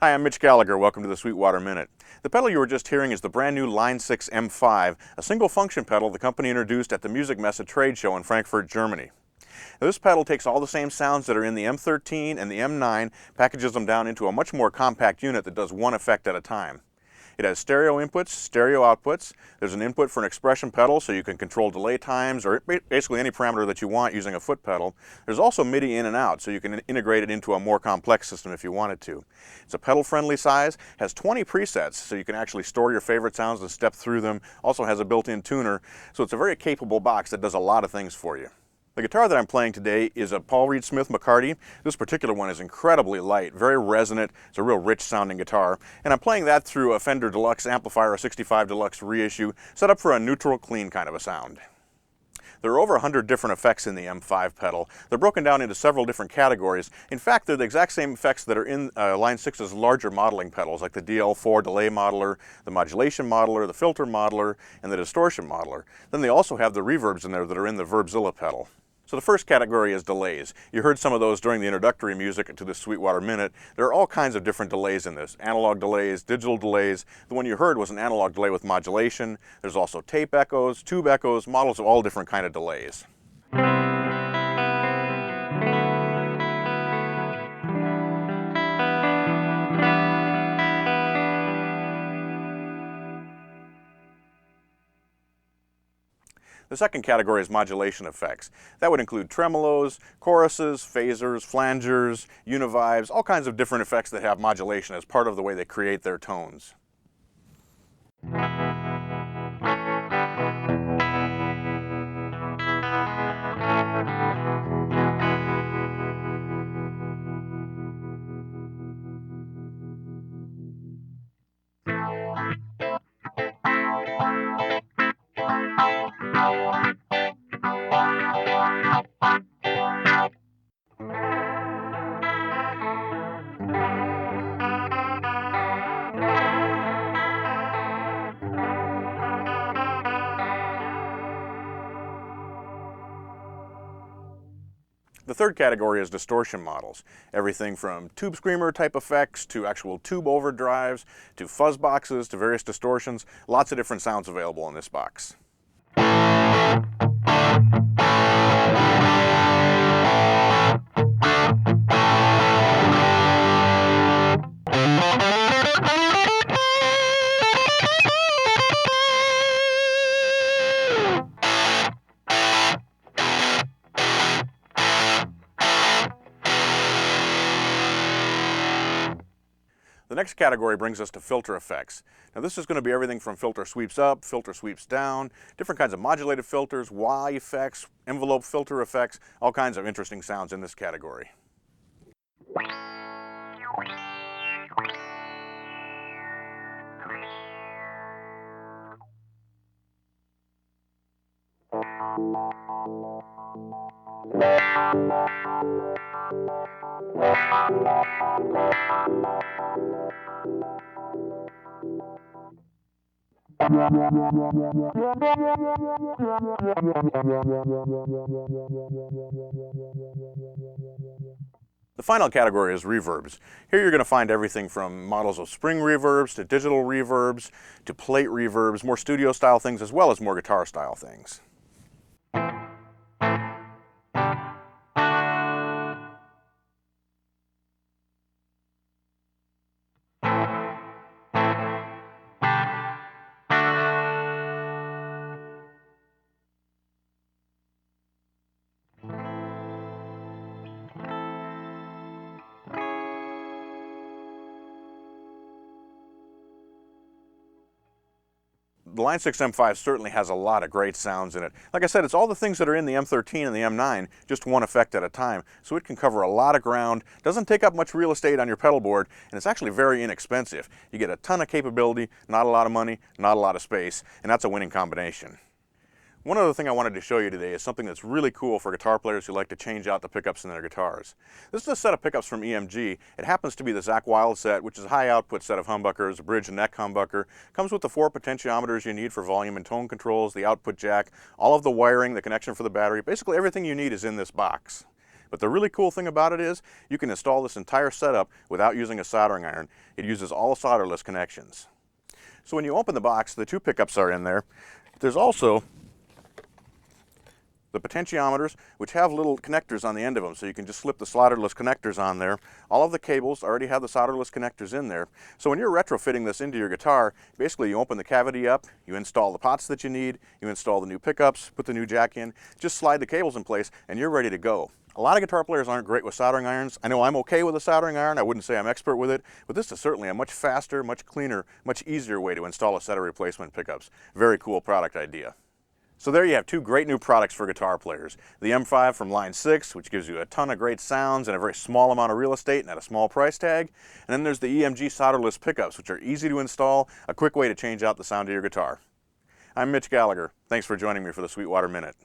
Hi, I'm Mitch Gallagher. Welcome to the Sweetwater Minute. The pedal you were just hearing is the brand new Line 6 M5, a single function pedal the company introduced at the Music Messe trade show in Frankfurt, Germany. Now, this pedal takes all the same sounds that are in the M13 and the M9, packages them down into a much more compact unit that does one effect at a time. It has stereo inputs, stereo outputs. There's an input for an expression pedal so you can control delay times or basically any parameter that you want using a foot pedal. There's also MIDI in and out so you can integrate it into a more complex system if you wanted to. It's a pedal-friendly size, has 20 presets so you can actually store your favorite sounds and step through them. Also has a built-in tuner, so it's a very capable box that does a lot of things for you. The guitar that I'm playing today is a Paul Reed Smith McCarty. This particular one is incredibly light, very resonant. It's a real rich sounding guitar. And I'm playing that through a Fender Deluxe amplifier, a 65 Deluxe reissue, set up for a neutral, clean kind of a sound. There are over 100 different effects in the M5 pedal. They're broken down into several different categories. In fact, they're the exact same effects that are in Line 6's larger modeling pedals, like the DL4 delay modeler, the modulation modeler, the filter modeler, and the distortion modeler. Then they also have the reverbs in there that are in the Verbzilla pedal. So the first category is delays. You heard some of those during the introductory music to the Sweetwater Minute. There are all kinds of different delays in this. Analog delays, digital delays. The one you heard was an analog delay with modulation. There's also tape echoes, tube echoes, models of all different kind of delays. The second category is modulation effects. That would include tremolos, choruses, phasers, flangers, univibes, all kinds of different effects that have modulation as part of the way they create their tones. The third category is distortion models. Everything from tube screamer type effects to actual tube overdrives to fuzz boxes to various distortions. Lots of different sounds available in this box. The next category brings us to filter effects. Now this is going to be everything from filter sweeps up, filter sweeps down, different kinds of modulated filters, wah effects, envelope filter effects, all kinds of interesting sounds in this category. The final category is reverbs. Here you're going to find everything from models of spring reverbs to digital reverbs to plate reverbs, more studio style things as well as more guitar style things. The Line 6 M5 certainly has a lot of great sounds in it. Like I said, it's all the things that are in the M13 and the M9, just one effect at a time. So it can cover a lot of ground, doesn't take up much real estate on your pedal board, and it's actually very inexpensive. You get a ton of capability, not a lot of money, not a lot of space, and that's a winning combination. One other thing I wanted to show you today is something that's really cool for guitar players who like to change out the pickups in their guitars. This is a set of pickups from EMG. It happens to be the Zakk Wylde set, which is a high output set of humbuckers, a bridge and neck humbucker. Comes with the 4 potentiometers you need for volume and tone controls, the output jack, all of the wiring, the connection for the battery. Basically everything you need is in this box. But the really cool thing about it is you can install this entire setup without using a soldering iron. It uses all solderless connections. So when you open the box, the 2 pickups are in there. There's also the potentiometers, which have little connectors on the end of them, so you can just slip the solderless connectors on there. All of the cables already have the solderless connectors in there. So when you're retrofitting this into your guitar, basically you open the cavity up, you install the pots that you need, you install the new pickups, put the new jack in, just slide the cables in place, and you're ready to go. A lot of guitar players aren't great with soldering irons. I know I'm okay with a soldering iron. I wouldn't say I'm expert with it, but this is certainly a much faster, much cleaner, much easier way to install a set of replacement pickups. Very cool product idea. So there you have 2 great new products for guitar players. The M5 from line 6, which gives you a ton of great sounds and a very small amount of real estate and at a small price tag. And then there's the EMG solderless pickups, which are easy to install, a quick way to change out the sound of your guitar. I'm Mitch Gallagher. Thanks for joining me for the Sweetwater Minute.